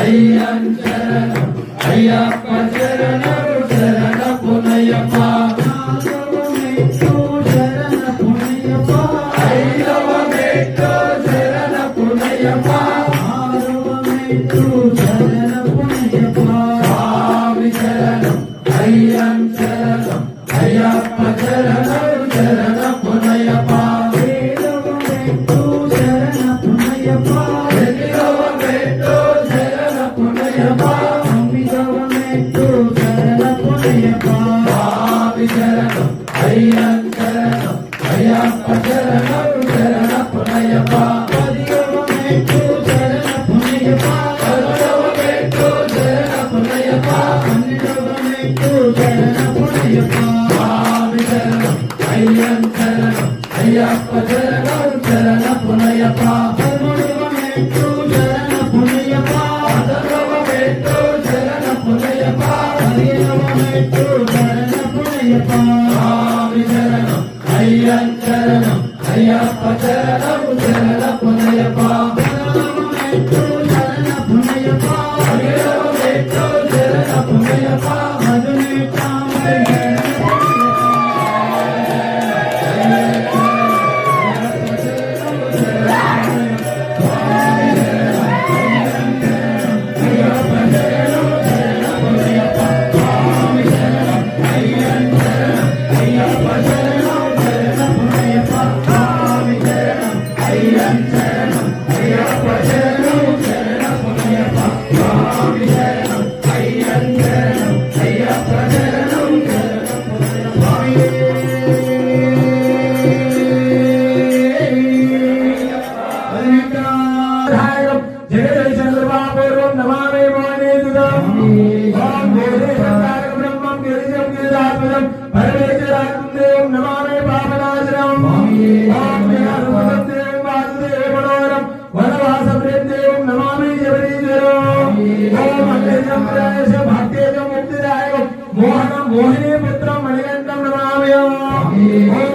అయ్యంచరణం అయ్యప్ప శరణం శరణ పునయ్యప్ప శరణ పునయ్యప్ప ఐదవ మెట్టు శరణ పునయ్యప్ప ఆరవ మెట్టు శరణ పునయ్యప్ప స్వామి శరణం అయ్యంచరణం అయ్యప్ప శరణం శరణ పునయ్యప్ప ఏడవ మెట్టు శరణ పునయ్యప్ప ఎనిమిదవ మెట్టు శరణ పునయ్యప్ప తొమ్మిదవ మెట్టు శరణ పునయ్యప్ప స్వామి శరణం అయ్యంచరణం అయ్యప్ప శరణం శరణ పునయ్యప్ప పదివ మెట్టు శరణ పునయ్యప్ప పదవ మెట్టు శరణ పునయ్యప్ప పన్నెండవ మెట్టు శరణ పునయ్యప్ప స్వామి శరణం అయ్యంచరణం అయ్యప్ప శరణం శరణ పునయ్యప్ప పదమూడవ మెట్టు శరణ పునయ్యప్ప పదవ మెట్టు శరణ పునయ్యప్ప పదిహేనవ మెట్టు శరణ పునయ్యప్ప స్వామి శరణం అయ్యంచరణం అయ్యప్ప శరణం శరణ పునయ్యప్ప పదవ మెట్టు శరణ పునయ్యప్ప పదిహేనవ మెట్టు శరణ పునయ్యప్ప मोहिनी पुत्र मणिकंठम नमामि ओम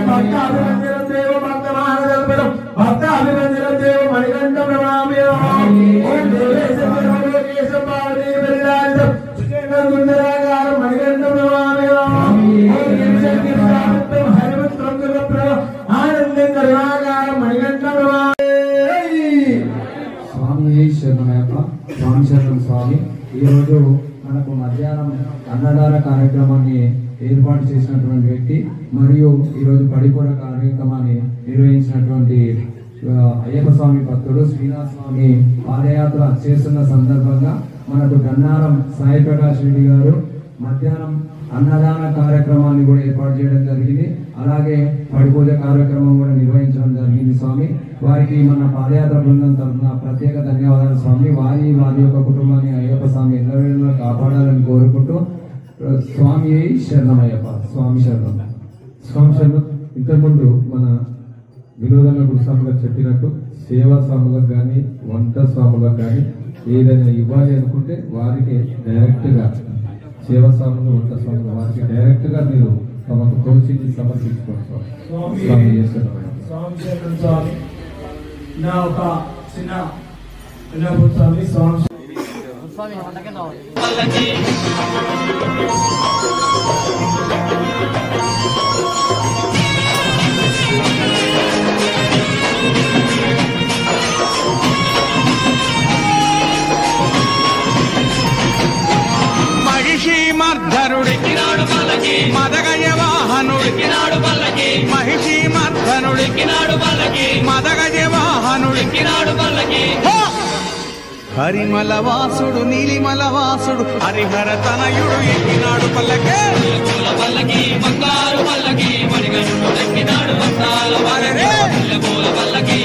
भक्त अभिमन्युरं देव भक्त महानदल्पदं भक्त अभिमन्युरं देव मणिकंठम नमामि ओम देवेशं देवलोकेशं पावनी परिलालितं सुखेनं सुंदराकारं मणिकंठम नमामि ओम निमिषं हरिपुत्रं गुरुप्रभ आनन्दं करुणाकारं मणिकंठम नमामि स्वामी शरणमయ్యప్ప स्वामी शरणं स्वामी ఈ రోజు మనకు మధ్యాహ్నం అన్నదాన కార్యక్రమాన్ని ఏర్పాటు చేసినటువంటి వ్యక్తి మరియు ఈరోజు పడిపూర కార్యక్రమాన్ని నిర్వహించినటువంటి అయ్యప్ప స్వామి భక్తుడు శ్రీనాథ్ స్వామి పాదయాత్ర చేస్తున్న సందర్భంగా మనకు గన్నారం సాయి ప్రకాష్ రెడ్డి గారు మధ్యాహ్నం అన్నదాన కార్యక్రమాన్ని కూడా ఏర్పాటు చేయడం జరిగింది. అలాగే పడిపూజ కార్యక్రమం కూడా నిర్వహించడం జరిగింది. స్వామి వారికి మన పాదయాత్ర బృందం తరఫున ప్రత్యేక ధన్యవాదాలు స్వామి. వారి యొక్క కుటుంబాన్ని అయ్యప్ప స్వామి ఎల్లవేళలా కాపాడాలని కోరుకుంటూ స్వామి శరణమయ్యప్ప. స్వామి శరణం. స్వామి శరణం. ఇంతకుముందు మన వినోదన్న గురుస్వామి గారు చెప్పినట్టు సేవా స్వాములకు కానీ వంట స్వాములకు కానీ ఏదైనా ఇవ్వాలి అనుకుంటే వారికి డైరెక్ట్గా సేవా స్వాములు వంట స్వాములు వారికి డైరెక్ట్గా మీరు తమకు తోచించి సమర్పించుకోండి స్వామి. స్వామి నా ఒక చిన్న స్వామి స్వామి మహిషీమర్ధనుడికినాడు పల్లకి మదగజ వాహనుడికినాడు పల్లకి మహిషీమర్ధనుడికినాడు పల్లకి మదగజ వాహనుడికినాడు పల్లకి హరిమల వాసుడు నీలిమల వాసుడు హరిహర తనయుడు ఎక్కినాడు పల్లకి పల్లకి బంగారు పల్లకి మణిగంటుడు ఎక్కినాడు వస్తాల పల్లకి